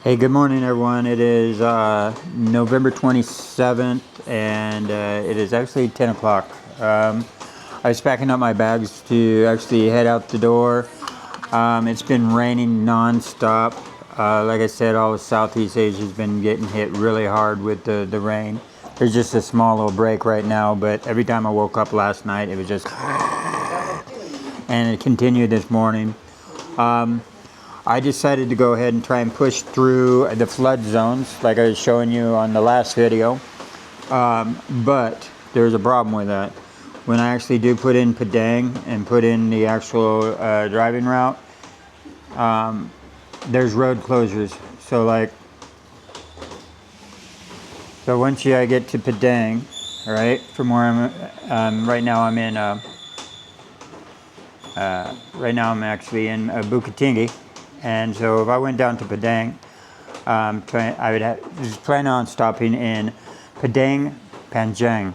Hey, good morning, everyone. It is November 27th, and it is actually 10 o'clock. I was packing up my bags to actually head out the door. It's been raining non-stop. Like I said, all of Southeast Asia has been getting hit really hard with the rain. There's just a small little break right now, but every time I woke up last night, it was just... and it continued this morning. I decided to go ahead and try and push through the flood zones like I was showing you on the last video. But there's a problem with that. When I actually do put in Padang and put in the actual driving route, there's road closures. So once I get to Padang, right, from where I'm right now, I'm in I'm actually in Bukittinggi. And so if I went down to Padang, I was planning on stopping in Padang Panjang,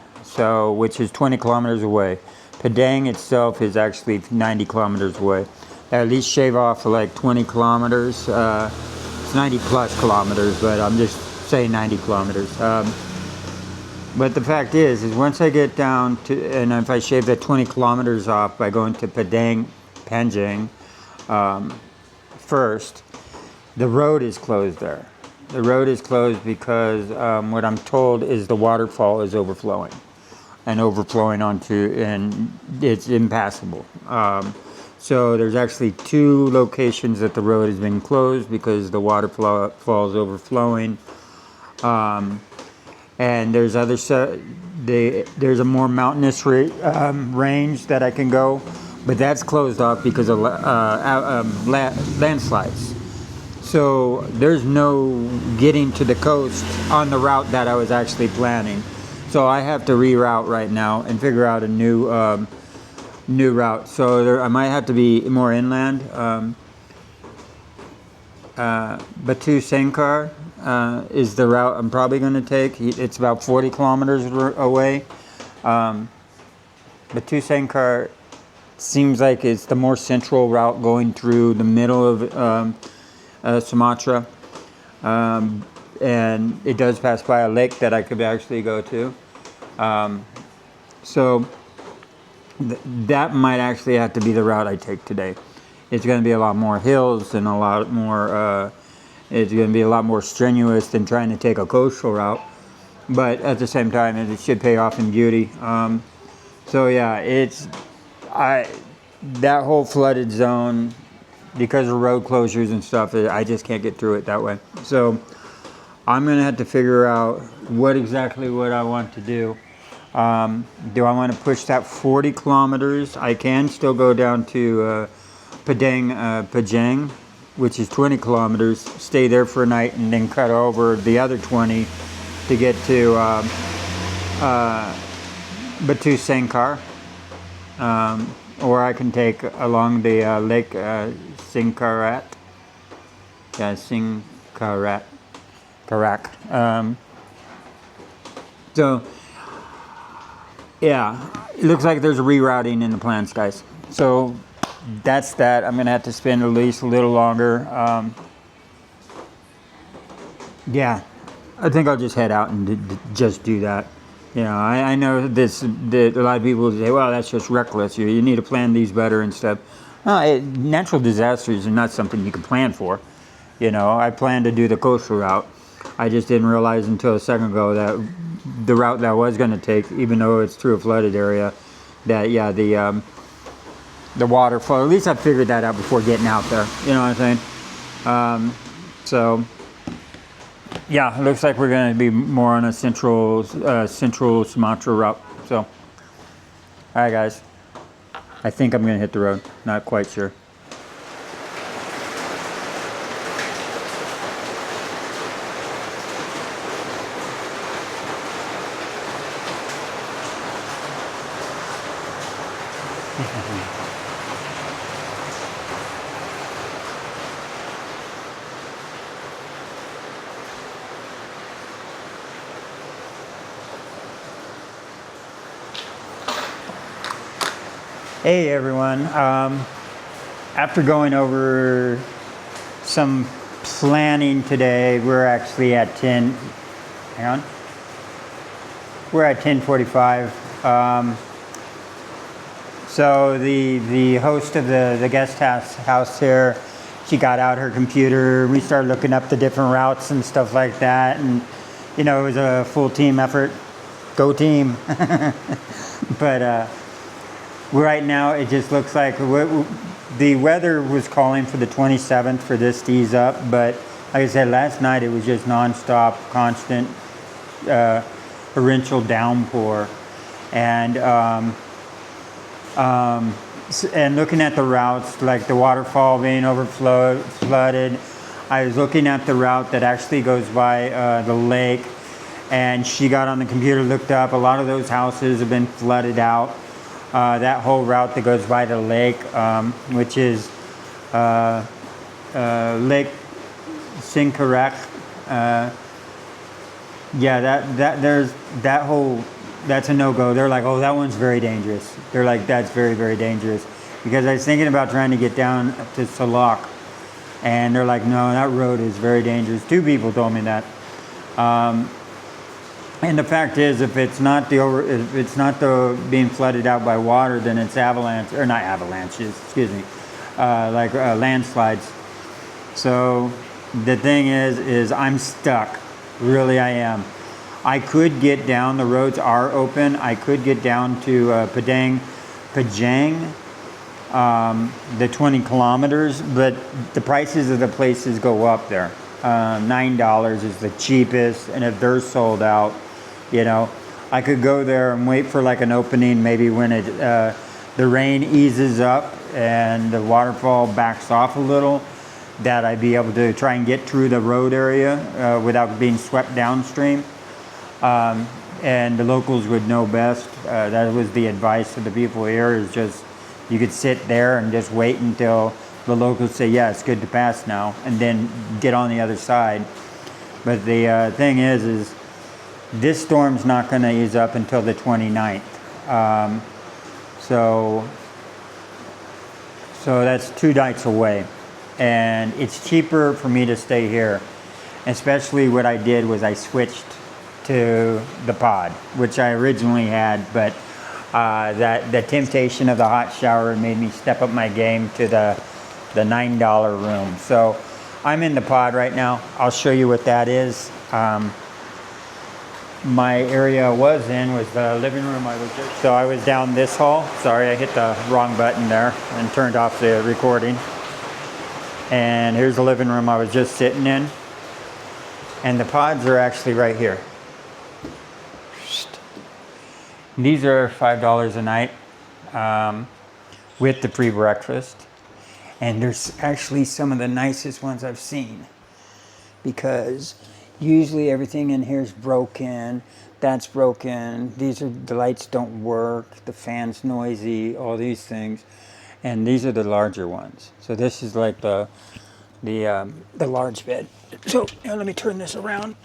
which is 20 kilometers away. Padang itself is actually 90 kilometers away. At least shave off like 20 kilometers. It's 90 plus kilometers, but I'm just saying 90 kilometers. But the fact is once I get down to, and if I shave that 20 kilometers off by going to Padang Panjang, first, the road is closed there. The road is closed because what I'm told is the waterfall is overflowing and it's impassable. So there's actually two locations that the road has been closed because the waterfall is overflowing. And there's there's a more mountainous range that I can go. But that's closed off because of landslides. So there's no getting to the coast on the route that I was actually planning. So I have to reroute right now and figure out a new route. So I might have to be more inland. Batu Sengkar is the route I'm probably going to take. It's about 40 kilometers away. Batu Sengkar seems like it's the more central route going through the middle of Sumatra. And it does pass by a lake that I could actually go to. That might actually have to be the route I take today. It's going to be a lot more hills and it's going to be a lot more strenuous than trying to take a coastal route. But at the same time, it should pay off in beauty. That whole flooded zone, because of road closures and stuff, I just can't get through it that way. So I'm going to have to figure out what I want to do. Do I want to push that 40 kilometers? I can still go down to Pajang, which is 20 kilometers, stay there for a night, and then cut over the other 20 to get to Batu Sengkar. Or I can take along the lake Singkarat. Yeah, Singkarat. Karak. It looks like there's a rerouting in the plans, guys. So that's that. I'm going to have to spend at least a little longer. I think I'll just head out and just do that. You know, I know that a lot of people say, well, that's just reckless. You need to plan these better and stuff. Natural disasters are not something you can plan for. You know, I planned to do the coastal route. I just didn't realize until a second ago that the route that I was going to take, even though it's through a flooded area, that, the waterfall, at least I figured that out before getting out there. You know what I'm saying? It looks like we're going to be more on a central Sumatra route. So, all right, guys. I think I'm going to hit the road. Not quite sure. Hey everyone, after going over some planning today. We're actually at 10. Hang on. We're at 10:45. So the host of the guest house here, she got out her computer. We started looking up the different routes and stuff like that, and it was a full team effort. Go team! But right now it just looks like the weather was calling for the 27th for this to ease up, but like I said, last night it was just nonstop, constant torrential downpour, and looking at the routes, like the waterfall being flooded. I was looking at the route that actually goes by the lake, and she got on the computer, looked up. A lot of those houses have been flooded out. That whole route that goes by the lake, which is Lake Sinkarek. There's that whole. That's a no-go. They're like, oh, that one's very dangerous. They're like, that's very, very dangerous. Because I was thinking about trying to get down to Salak, and they're like, no, that road is very dangerous. 2 people told me that. And the fact is, if it's not the being flooded out by water, then it's avalanche, or not avalanches, excuse me, landslides. So the thing is I'm stuck. Really, I am. I could get down. The roads are open. I could get down to Pajang, the 20 kilometers, but the prices of the places go up there. $9 is the cheapest, and if they're sold out, I could go there and wait for like an opening, maybe when the rain eases up and the waterfall backs off a little, that I'd be able to try and get through the road area without being swept downstream. And the locals would know best. That was the advice of the people here, is just you could sit there and just wait until the locals say, yeah, it's good to pass now, and then get on the other side. But the thing is this storm's not going to ease up until the 29th. So that's 2 nights away. And it's cheaper for me to stay here. Especially what I did was I switched to the pod, which I originally had, but that the temptation of the hot shower made me step up my game to the $9 room. So I'm in the pod right now. I'll show you what that is. My area I was in was the living room. So I was down this hall. Sorry, I hit the wrong button there and turned off the recording. And here's the living room I was just sitting in. And the pods are actually right here. These are $5 a night with the free breakfast. And there's actually some of the nicest ones I've seen, because usually everything in here is broken, that's broken, the lights don't work, the fan's noisy, all these things. And these are the larger ones. So this is like the large bed. So let me turn this around.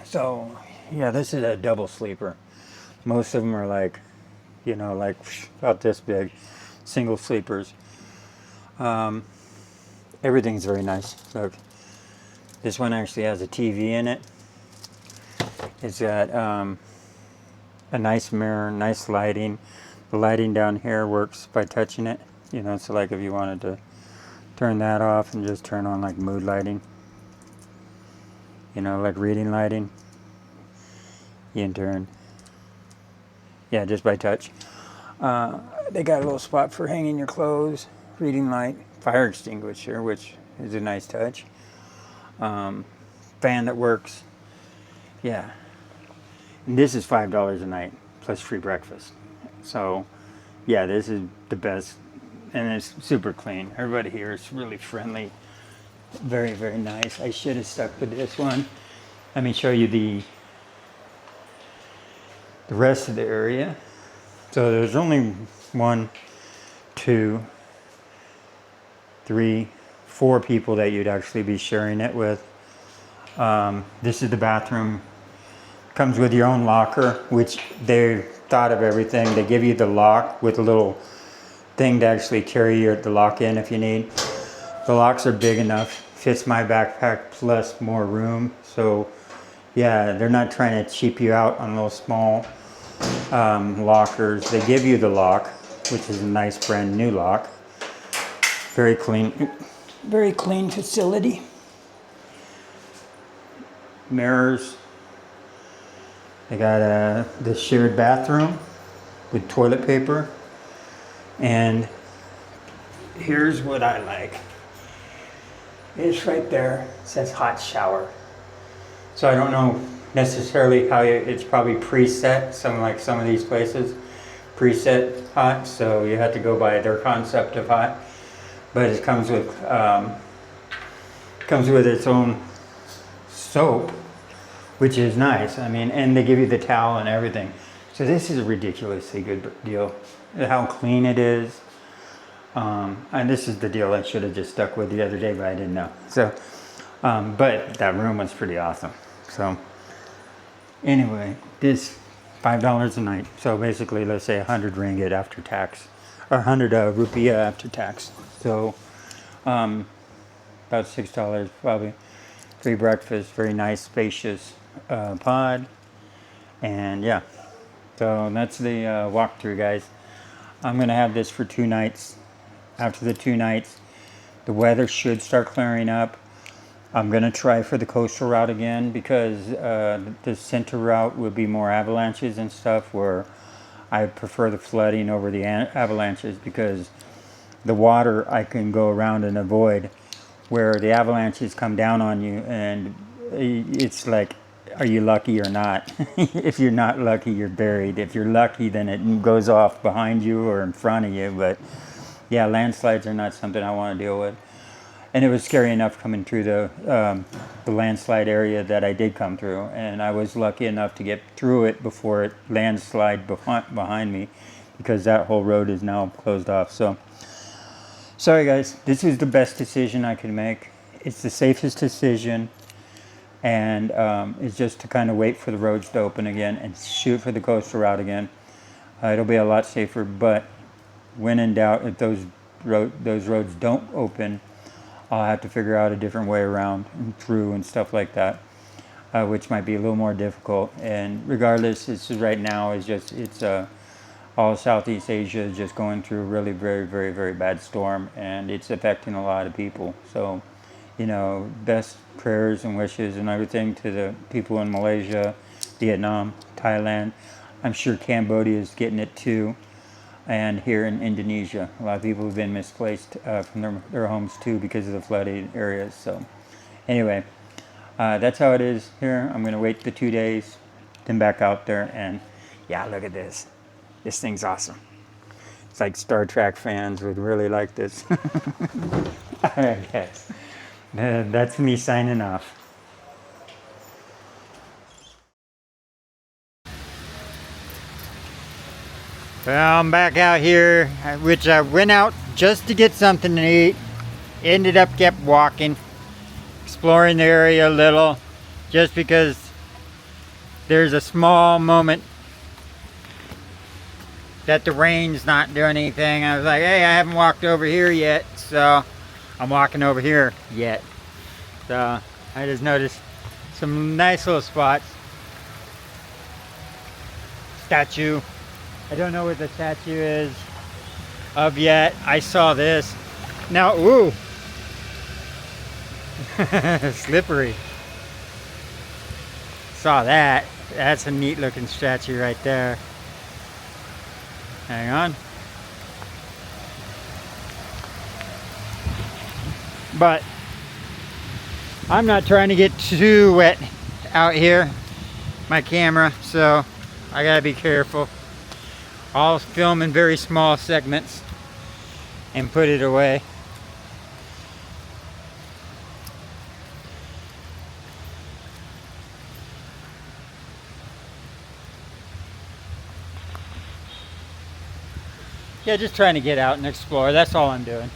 So yeah, this is a double sleeper. Most of them are like about this big, single sleepers. Everything's very nice. Look, this one actually has a TV in it. It's got a nice mirror, nice lighting. The lighting down here works by touching it. So like if you wanted to turn that off and just turn on like mood lighting, like reading lighting, you can turn. Yeah, just by touch. They got a little spot for hanging your clothes, reading light, fire extinguisher, which is a nice touch. Fan that works. Yeah. And this is $5 a night plus free breakfast. So, yeah, this is the best, and it's super clean. Everybody here is really friendly, very, very nice. I should have stuck with this one. Let me show you the rest of the area. So there's only 1, 2, 3, 4 people that you'd actually be sharing it with. This is the bathroom. Comes with your own locker, which they thought of everything. They give you the lock with a little thing to actually carry the lock in if you need. The locks are big enough fits my backpack plus more room. So yeah, they're not trying to cheap you out on those small lockers. They give you the lock, which is a nice brand new lock. Very clean facility. Mirrors. They got the shared bathroom with toilet paper. And here's what I like. It's right there. It says hot shower. So I don't know necessarily how it's probably preset. Some of these places preset hot. So you have to go by their concept of hot. But it comes with its own soap, which is nice. I mean, and they give you the towel and everything. So this is a ridiculously good deal. How clean it is. And this is the deal I should have just stuck with the other day, but I didn't know. So, but that room was pretty awesome. So anyway, this $5 a night. So basically, let's say 100 ringgit after tax, or 100 rupiah after tax. So about $6 probably. Free breakfast, very nice, spacious pod, and yeah. So that's the walkthrough, guys. I'm gonna have this for 2 nights. After the 2 nights, the weather should start clearing up. I'm gonna try for the coastal route again because the center route would be more avalanches and stuff, where I prefer the flooding over the avalanches because the water I can go around and avoid, where the avalanches come down on you, and it's like, are you lucky or not? If you're not lucky, you're buried. If you're lucky, then it goes off behind you or in front of you. But yeah, landslides are not something I want to deal with. And it was scary enough coming through the landslide area that I did come through, and I was lucky enough to get through it before it landslide behind me, because that whole road is now closed off. So sorry guys, this was the best decision I could make. It's the safest decision, and it's just to kind of wait for the roads to open again and shoot for the coastal route again. It'll be a lot safer, but when in doubt, if those roads don't open, I'll have to figure out a different way around and through and stuff like that, which might be a little more difficult. And regardless, it's right now it's all Southeast Asia is just going through a really very, very, very bad storm, and it's affecting a lot of people. So, you know, best prayers and wishes and everything to the people in Malaysia, Vietnam, Thailand. I'm sure Cambodia is getting it too. And here in Indonesia, a lot of people have been misplaced from their homes too because of the flooded areas. So anyway, that's how it is here. I'm going to wait the 2 days, then back out there, and yeah, look at this. This thing's awesome. It's like Star Trek fans would really like this. All right, guys. That's me signing off. Well, I'm back out here, which I went out just to get something to eat. Ended up kept walking, exploring the area a little, just because there's a small moment that the rain's not doing anything. I was like, hey, I haven't walked over here yet, so I'm walking over here yet. So I just noticed some nice little spots. Statue. I don't know what the statue is of yet. I saw this. Now, ooh. Slippery. Saw that. That's a neat looking statue right there. Hang on. But I'm not trying to get too wet out here, my camera, so I gotta be careful. I'll film in very small segments and put it away. Yeah, just trying to get out and explore. That's all I'm doing.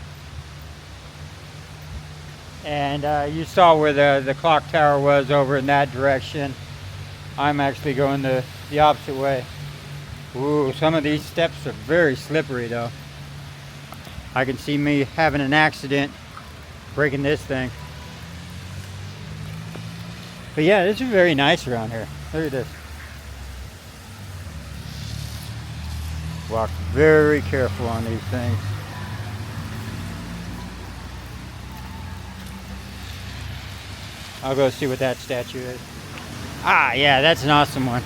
And you saw where the clock tower was over in that direction. I'm actually going the opposite way. Ooh, some of these steps are very slippery though. I can see me having an accident breaking this thing. But yeah, this is very nice around here. Look at this. Walk very careful on these things. I'll go see what that statue is. Ah, yeah, that's an awesome one.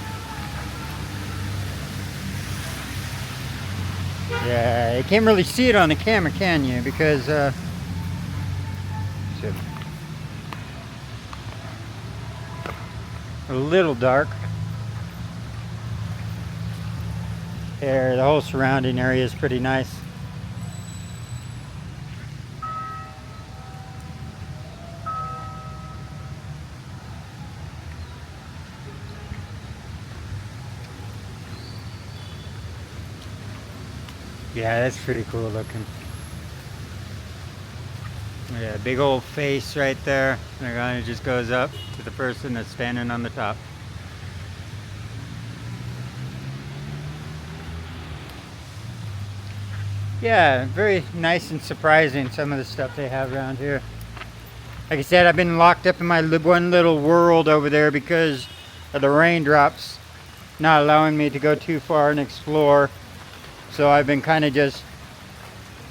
Yeah, you can't really see it on the camera, can you? Because, it's a little dark. There, the whole surrounding area is pretty nice. Yeah, that's pretty cool looking. Yeah, big old face right there. And it kind of just goes up to the person that's standing on the top. Yeah, very nice and surprising, some of the stuff they have around here. Like I said, I've been locked up in my one little world over there because of the raindrops not allowing me to go too far and explore. So I've been kind of just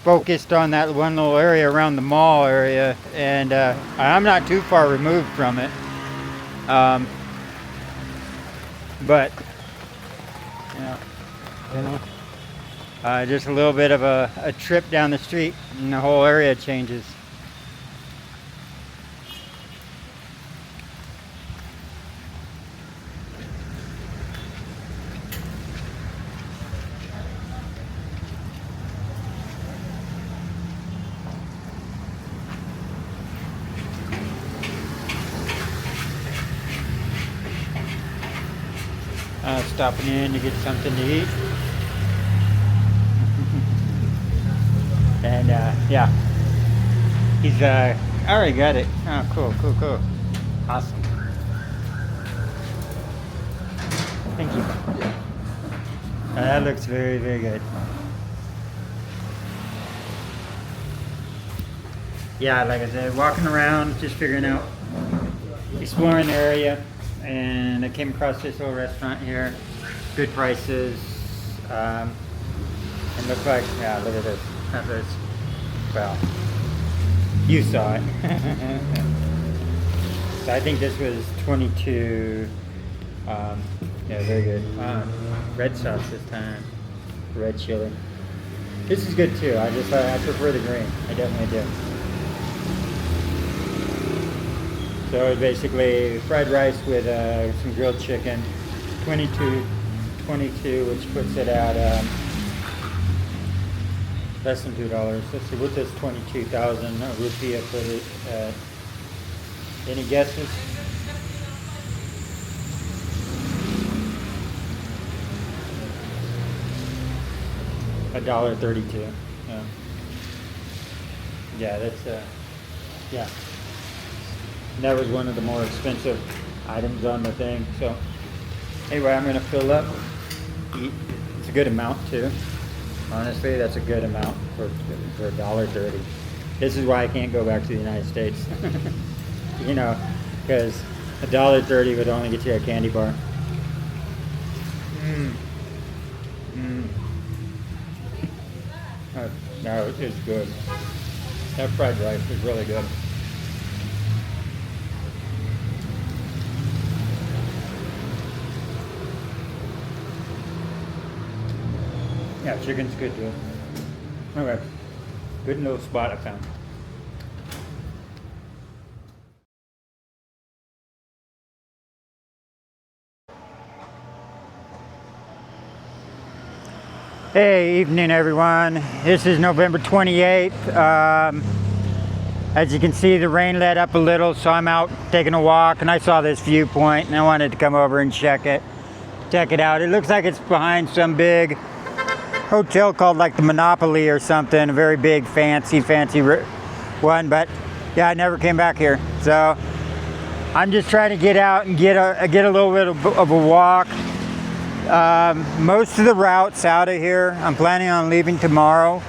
focused on that one little area around the mall area, and I'm not too far removed from it. But you know, just a little bit of a trip down the street and the whole area changes. Stopping in to get something to eat. And yeah, he's already got it. Oh, cool. Awesome. Thank you. That looks very, very good. Yeah, like I said, walking around, just figuring out, exploring the area, and I came across this little restaurant here. Good prices. And looks like, yeah, look at this. Well, you saw it. So I think this was 22. Yeah, very good. Red sauce this time. Red chili. This is good too. I prefer the green. I definitely do. So it's basically fried rice with some grilled chicken. 22, which puts it at less than $2. Let's see, what does 22,000 rupiah put it at? Any guesses? $1.32. Yeah, that's yeah. That was one of the more expensive items on the thing. So anyway, I'm gonna fill up, eat. It's a good amount too. Honestly, that's a good amount for $1.30. This is why I can't go back to the United States. You know, because $1.30 would only get you a candy bar. No, it's good. That fried rice is really good. Yeah, chicken's good too. Okay, good little spot I found. Hey, evening everyone. This is November 28th. As you can see, the rain let up a little, so I'm out taking a walk, and I saw this viewpoint, and I wanted to come over and check it out. It looks like it's behind some big hotel called like the Monopoly or something, a very big, fancy one. But yeah, I never came back here, so I'm just trying to get out and get a little bit of a walk. Most of the routes out of here, I'm planning on leaving tomorrow.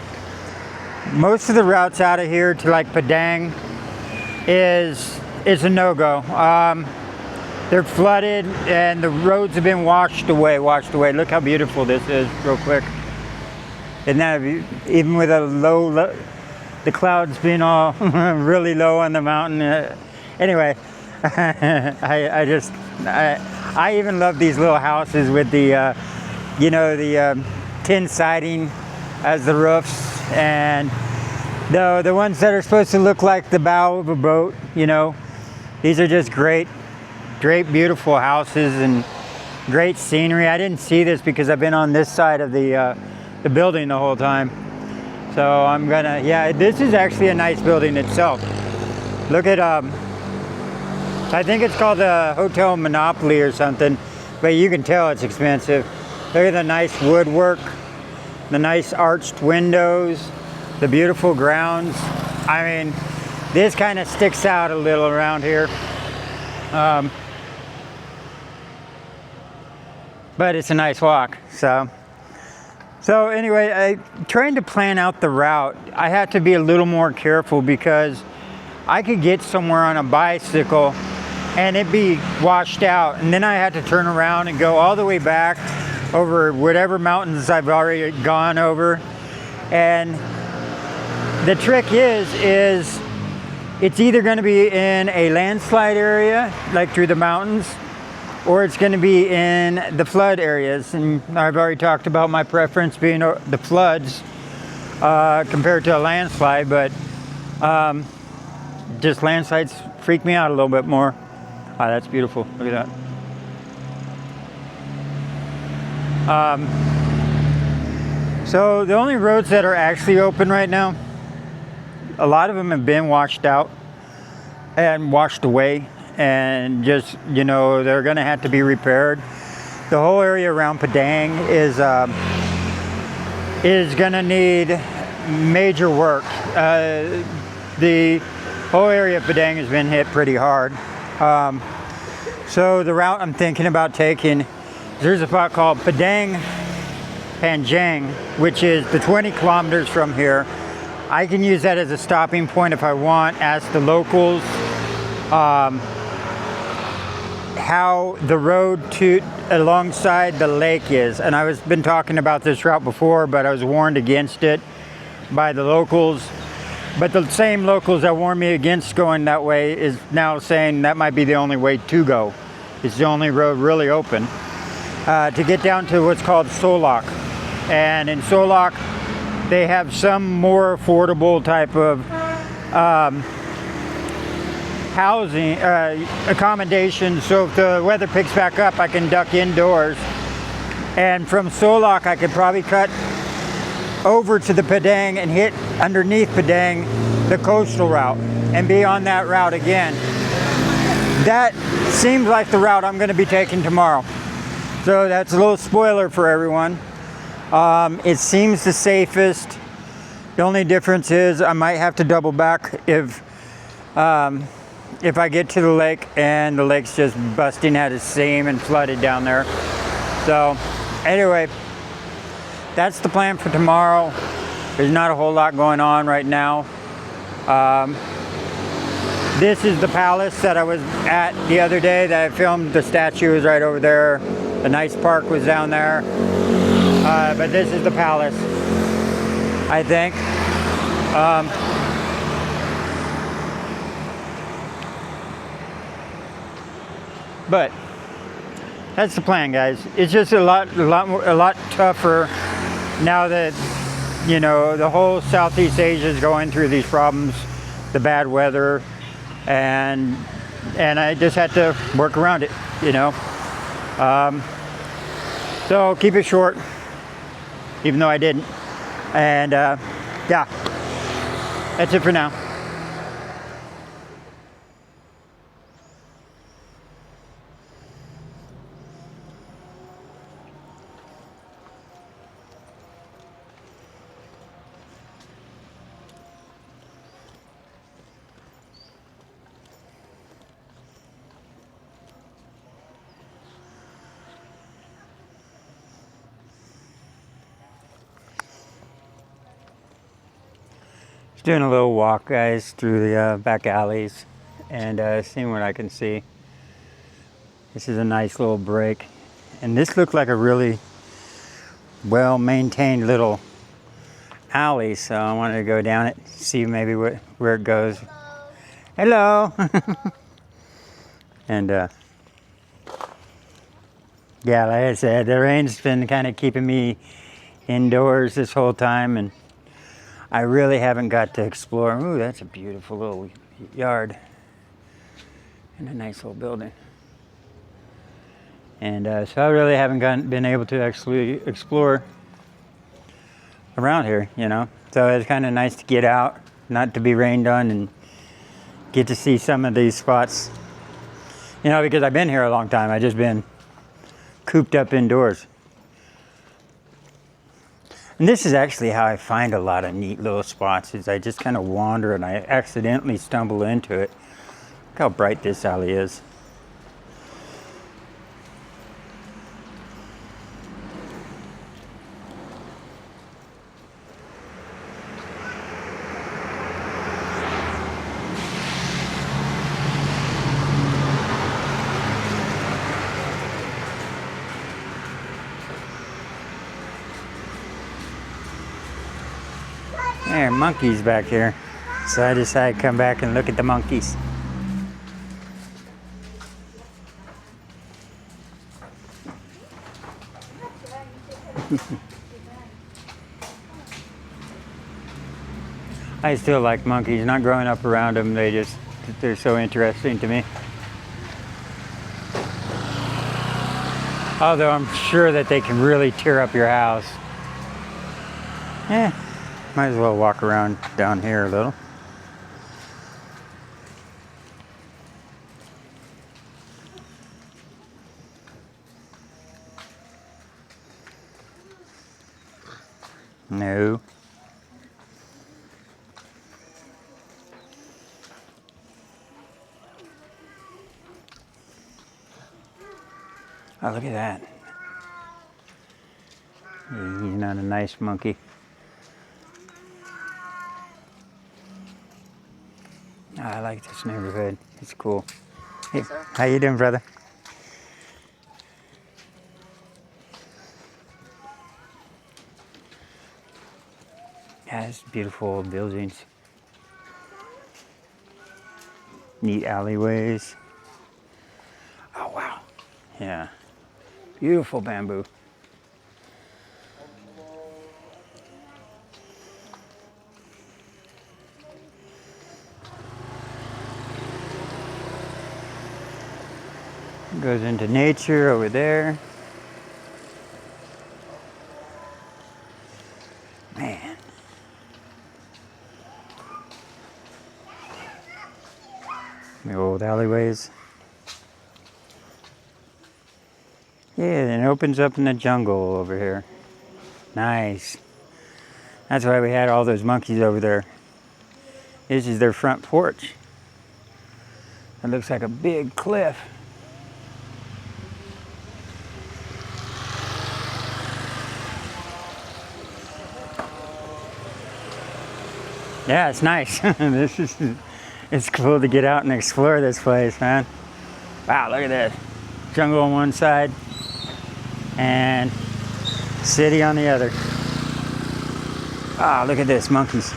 Most of the routes out of here to like Padang is a no-go. they're flooded and the roads have been washed away. Look how beautiful this is, real quick. Isn't that, even with a the clouds being all really low on the mountain. Anyway, I even love these little houses with the, you know, the tin siding as the roofs, and the ones that are supposed to look like the bow of a boat, you know. These are just great, beautiful houses and great scenery. I didn't see this because I've been on this side of the building the whole time. So I'm gonna, yeah, this is actually a nice building itself. Look at, I think it's called the Hotel Monopoly or something, but you can tell it's expensive. Look at the nice woodwork, the nice arched windows, the beautiful grounds. I mean, this kind of sticks out a little around here. But it's a nice walk, so anyway, trying to plan out the route, I have to be a little more careful because I could get somewhere on a bicycle and it'd be washed out, and then I had to turn around and go all the way back over whatever mountains I've already gone over. And the trick is it's either going to be in a landslide area, like through the mountains, or it's going to be in the flood areas. And I've already talked about my preference being the floods compared to a landslide, but just landslides freak me out a little bit more. Oh, that's beautiful. Look at that. So the only roads that are actually open right now, a lot of them have been washed out and washed away, and just, you know, they're going to have to be repaired. The whole area around Padang is going to need major work. The whole area of Padang has been hit pretty hard. So the route I'm thinking about taking, there's a spot called Padang Panjang, which is the 20 kilometers from here. I can use that as a stopping point if I want, ask the locals how the road alongside the lake is. And I've been talking about this route before, but I was warned against it by the locals. But the same locals that warned me against going that way is now saying that might be the only way to go. It's the only road really open to get down to what's called Solok. And in Solok, they have some more affordable type of housing, accommodation. So if the weather picks back up, I can duck indoors. And from Solok, I could probably cut over to the Padang and hit underneath Padang the coastal route and be on that route again. That seems like the route I'm going to be taking tomorrow. So that's a little spoiler for everyone. It seems the safest. The only difference is I might have to double back if I get to the lake and the lake's just busting at its seam and flooded down there. So anyway, that's the plan for tomorrow. There's not a whole lot going on right now. This is the palace that I was at the other day that I filmed. The statue is right over there. The nice park was down there. But this is the palace, I think. But that's the plan, guys. It's just a lot tougher now that, you know, the whole Southeast Asia is going through these problems, the bad weather, and I just had to work around it, you know. So keep it short, even though I didn't. And yeah, that's it for now. Just doing a little walk, guys, through the back alleys and seeing what I can see. This is a nice little break. And this looked like a really well-maintained little alley, so I wanted to go down it, see maybe where it goes. Hello! And yeah, like I said, the rain's been kind of keeping me indoors this whole time, and I really haven't got to explore. Ooh, that's a beautiful little yard and a nice little building. And so I really haven't been able to actually explore around here, you know. So it's kind of nice to get out, not to be rained on, and get to see some of these spots. You know, because I've been here a long time. I've just been cooped up indoors. And this is actually how I find a lot of neat little spots, is I just kind of wander and I accidentally stumble into it. Look how bright this alley is. There are monkeys back here, so I decided to come back and look at the monkeys. I still like monkeys, not growing up around them, they're so interesting to me. Although I'm sure that they can really tear up your house. Might as well walk around down here a little. No. Oh, look at that. He's not a nice monkey. Oh, I like this neighborhood. It's cool. Hey, how you doing, brother? Yeah, it's beautiful buildings. Neat alleyways. Oh, wow. Yeah. Beautiful bamboo. Goes into nature over there. Man. The old alleyways. Yeah, and it opens up in the jungle over here. Nice. That's why we had all those monkeys over there. This is their front porch. It looks like a big cliff. Yeah, it's nice. It's cool to get out and explore this place, man. Wow, look at this. Jungle on one side and city on the other. Ah, look at this, monkeys.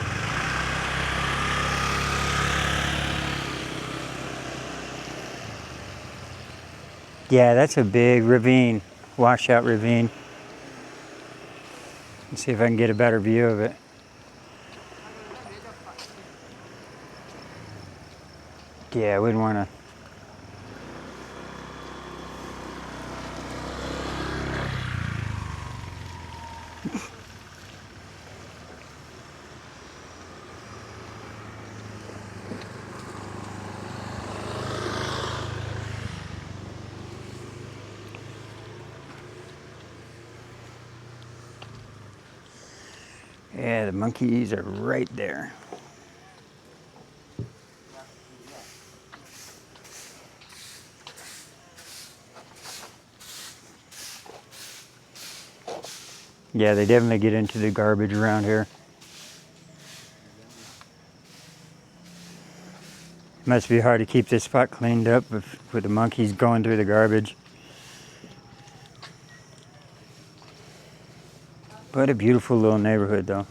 Yeah, that's a big ravine, washout ravine. Let's see if I can get a better view of it. Yeah, I wouldn't want to. Yeah, the monkeys are right there. Yeah, they definitely get into the garbage around here. Must be hard to keep this spot cleaned up with the monkeys going through the garbage. What a beautiful little neighborhood, though.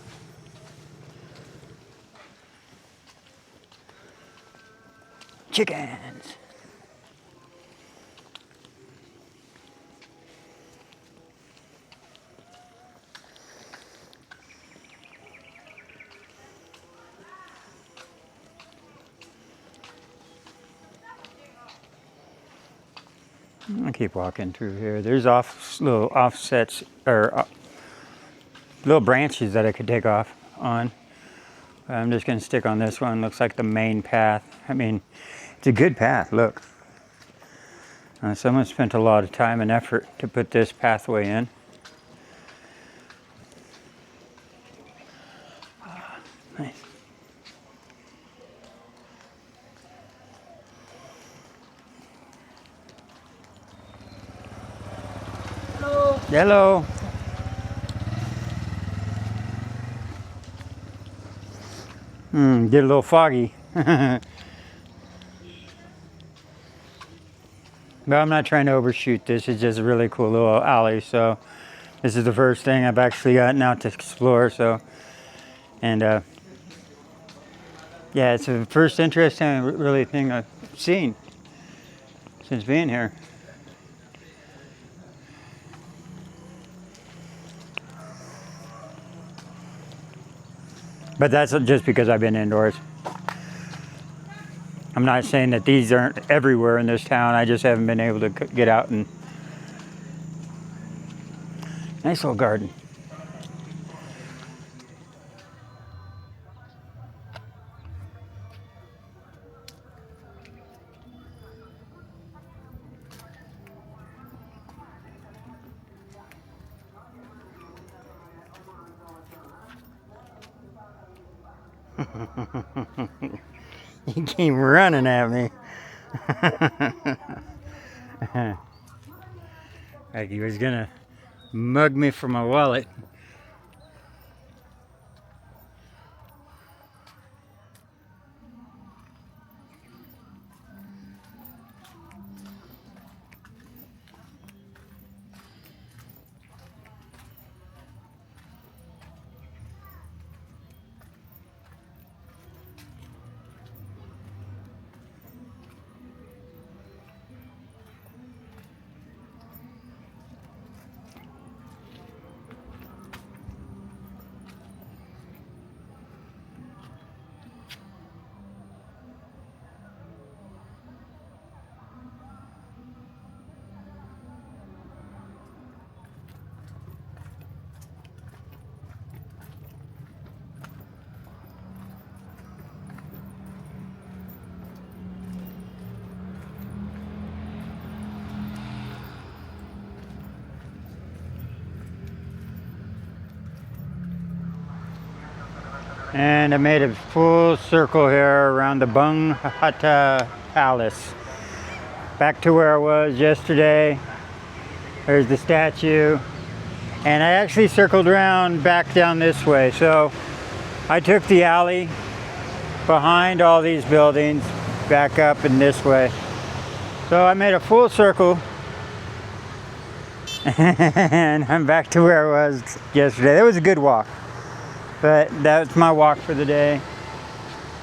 Chickens. I'll keep walking through here. There's little offsets or little branches that I could take off on. I'm just going to stick on this one. Looks like the main path. I mean, it's a good path. Look. Someone spent a lot of time and effort to put this pathway in. Nice. Hello. Hello. Get a little foggy. But I'm not trying to overshoot this. It's just a really cool little alley. So this is the first thing I've actually gotten out to explore. So, and yeah, it's the first interesting really thing I've seen since being here. But that's just because I've been indoors. I'm not saying that these aren't everywhere in this town. I just haven't been able to get out and... Nice little garden. He came running at me. Like he was gonna mug me for my wallet. And I made a full circle here around the Bung Hatta Palace. Back to where I was yesterday. There's the statue. And I actually circled around back down this way. So I took the alley behind all these buildings back up in this way. So I made a full circle. And I'm back to where I was yesterday. That was a good walk. But that's my walk for the day.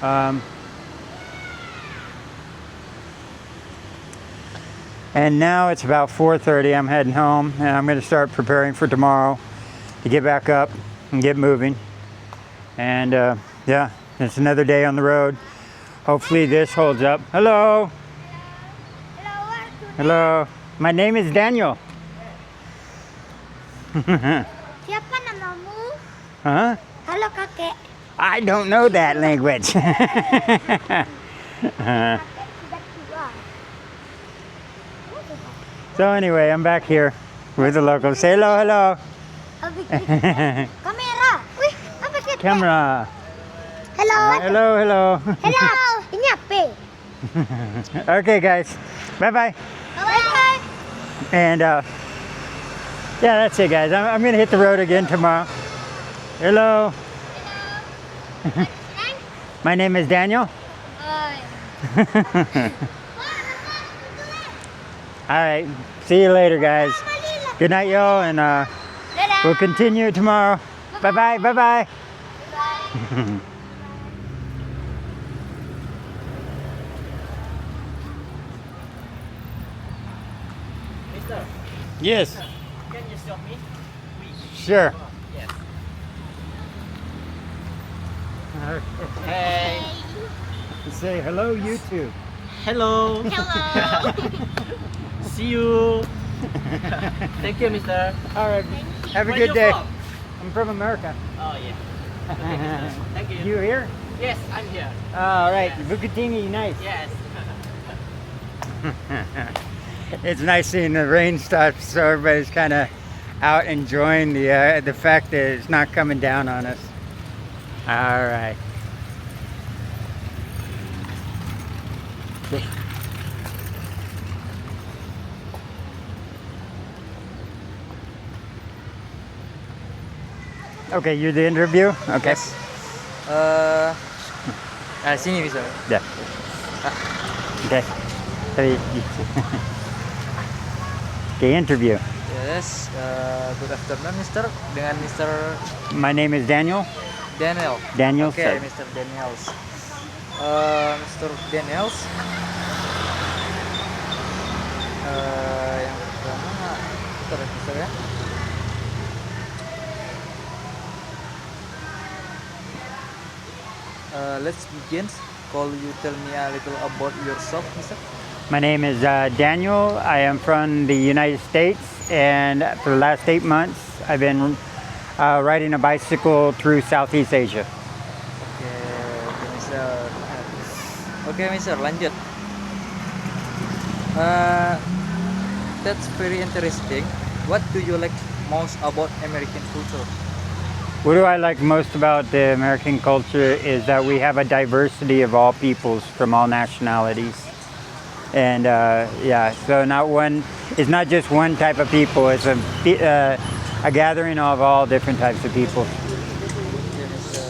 And now it's about 4:30. I'm heading home and I'm going to start preparing for tomorrow to get back up and get moving. And yeah, it's another day on the road. Hopefully this holds up. Hello. Hello. My name is Daniel. Siapa namamu? Huh? Halo kakek. I don't know that language. So anyway, I'm back here with the locals. Say hello, hello. Kamera. Wih, apa sih? Camera. Hello. Hello, hello. Hello. Ini apa? Okay, guys. Bye-bye. Bye. And yeah, that's it, guys. I'm going to hit the road again tomorrow. Hello. My name is Daniel. All right. See you later, guys. Good night, y'all, and we'll continue tomorrow. Bye bye. Bye bye. Mister, Yes. can you stop me? Sure. Yes. Hey. Hey. Say hello, YouTube. Hello. Hello. See you. Thank you, Mister. All right. Have a Where good you day. from? I'm from America. Oh yeah. Okay, Mister. Thank you. You here? Yes, I'm here. All right. Yes. Bukittinggi, nice. Yes. It's nice seeing the rain stop, so everybody's kind of out enjoying the fact that it's not coming down on us. All right. Okay, you're the interview? Okay. Sini bisa. Yeah. Okay. Okay, interview. Yes. Good afternoon, Mister. Dengan Mister My name is Daniel. Daniel. Daniel. Okay, sorry. Mr. Daniels. Mr. Daniels. Yang pertama, bentar ya, Mister ya. Let's begin. Could you tell me a little about yourself, Mister? My name is Daniel. I am from the United States, and for the last 8 months, I've been riding a bicycle through Southeast Asia. Oke, Mister. Oke, Mister, lanjut. That's very interesting. What do you like most about American culture? What do I like most about the American culture is that we have a diversity of all peoples from all nationalities. And yeah, so it's not just one type of people, it's a gathering of all different types of people. Okay, Mister.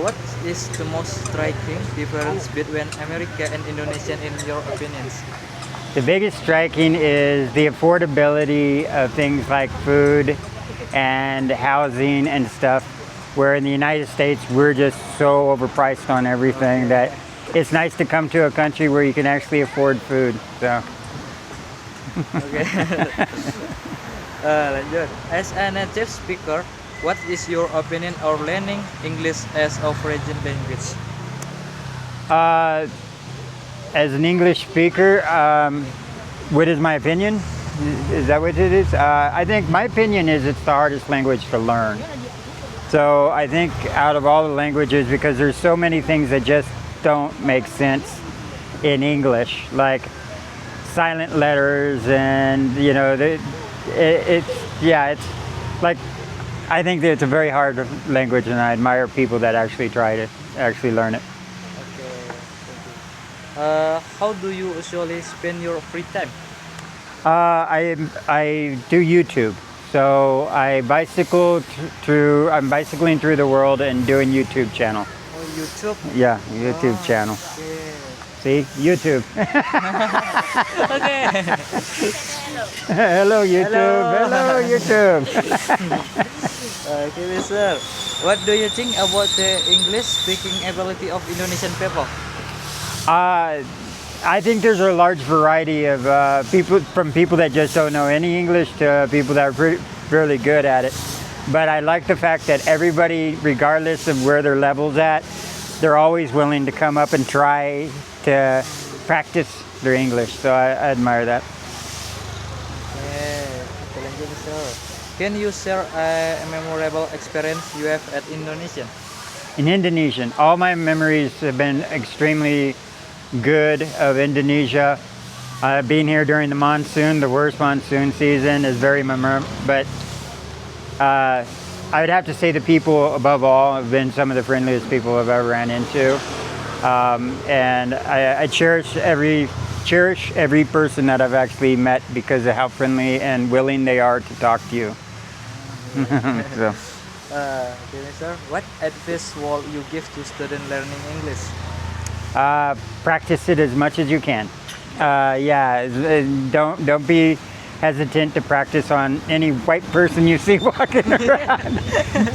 What is the most striking difference between America and Indonesia in your opinions? The biggest striking is the affordability of things like food and housing and stuff, where in the United States we're just so overpriced on everything that it's nice to come to a country where you can actually afford food. So Oke. Lanjut. As a native speaker, what is your opinion on learning English as a foreign language? as an English speaker, what is my opinion? Is that what it is? I think my opinion is it's the hardest language to learn. So I think out of all the languages, because there's so many things that just don't make sense in English, like silent letters, and you know, it's like, I think that it's a very hard language, and I admire people that actually try to actually learn it. Okay, thank you. How do you usually spend your free time? I do YouTube. So I bicycle through. I'm bicycling through the world and doing YouTube channel. Oh, YouTube. Yeah, YouTube channel. Okay. See, YouTube. Okay. Hello, YouTube. Hello, YouTube. Okay, Mister. What do you think about the English speaking ability of Indonesian people? I think there's a large variety of people, from people that just don't know any English to people that are really good at it. But I like the fact that everybody, regardless of where their level's at, they're always willing to come up and try to practice their English. So I admire that. Okay, lanjut, Mister. Can you share a memorable experience you have at Indonesia? In Indonesian, all my memories have been extremely good of Indonesia. Being here during the monsoon, the worst monsoon season, is very memorable. But I would have to say the people above all have been some of the friendliest people I've ever ran into. And I cherish every person that I've actually met because of how friendly and willing they are to talk to you. So. Okay, mister. What advice will you give to student learning English? Practice it as much as you can. Don't be hesitant to practice on any white person you see walking around.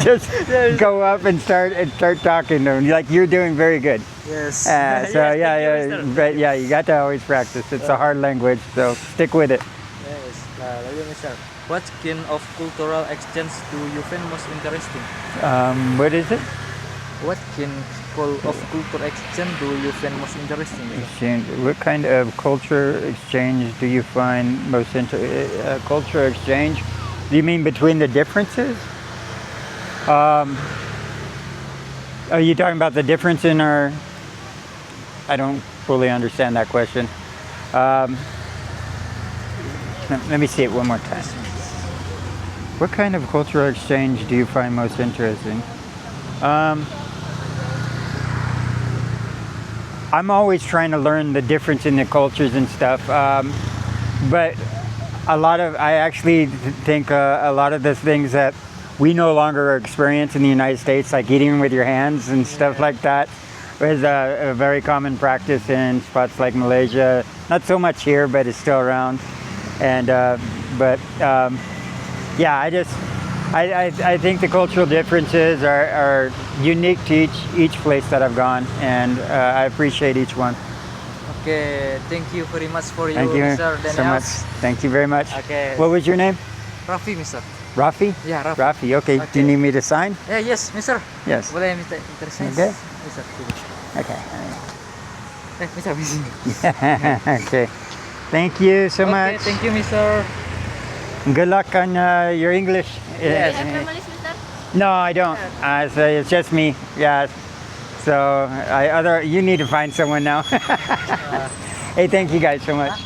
Just go up and start talking to them. Like you're doing very good. Yes. So but yeah, you got to always practice. It's a hard language, so stick with it. Yes. Okay, mister. What kind of cultural exchange do you find most interesting? What is it? What kind of cultural exchange do you find most interesting? Exchange. What kind of culture exchange do you find most culture exchange? Do you mean between the differences? Are you talking about the difference in our? I don't fully understand that question. Let me see it one more time. What kind of cultural exchange do you find most interesting? I'm always trying to learn the difference in the cultures and stuff, but I actually think a lot of the things that we no longer experience in the United States, like eating with your hands and stuff like that, is a very common practice in spots like Malaysia. Not so much here, but it's still around. And I think the cultural differences are unique to each place that I've gone, and I appreciate each one. Okay, thank you very much for you, Thank you Mr. so Daniels. much. Thank you very much. Okay. What was your name? Rafi, mister. Rafi? Yeah, Rafi. Rafi, okay. Do Okay. you need me to sign? Yeah, yes, mister. Yes. Boleh minta interesting? Okay. Mister. Okay. Mister, busy. Okay. Thank you so Okay, much. thank you, mister. Good luck on your English. Yes. No, I don't. So it's just me. Yeah. So you need to find someone now. Hey, thank you guys so much.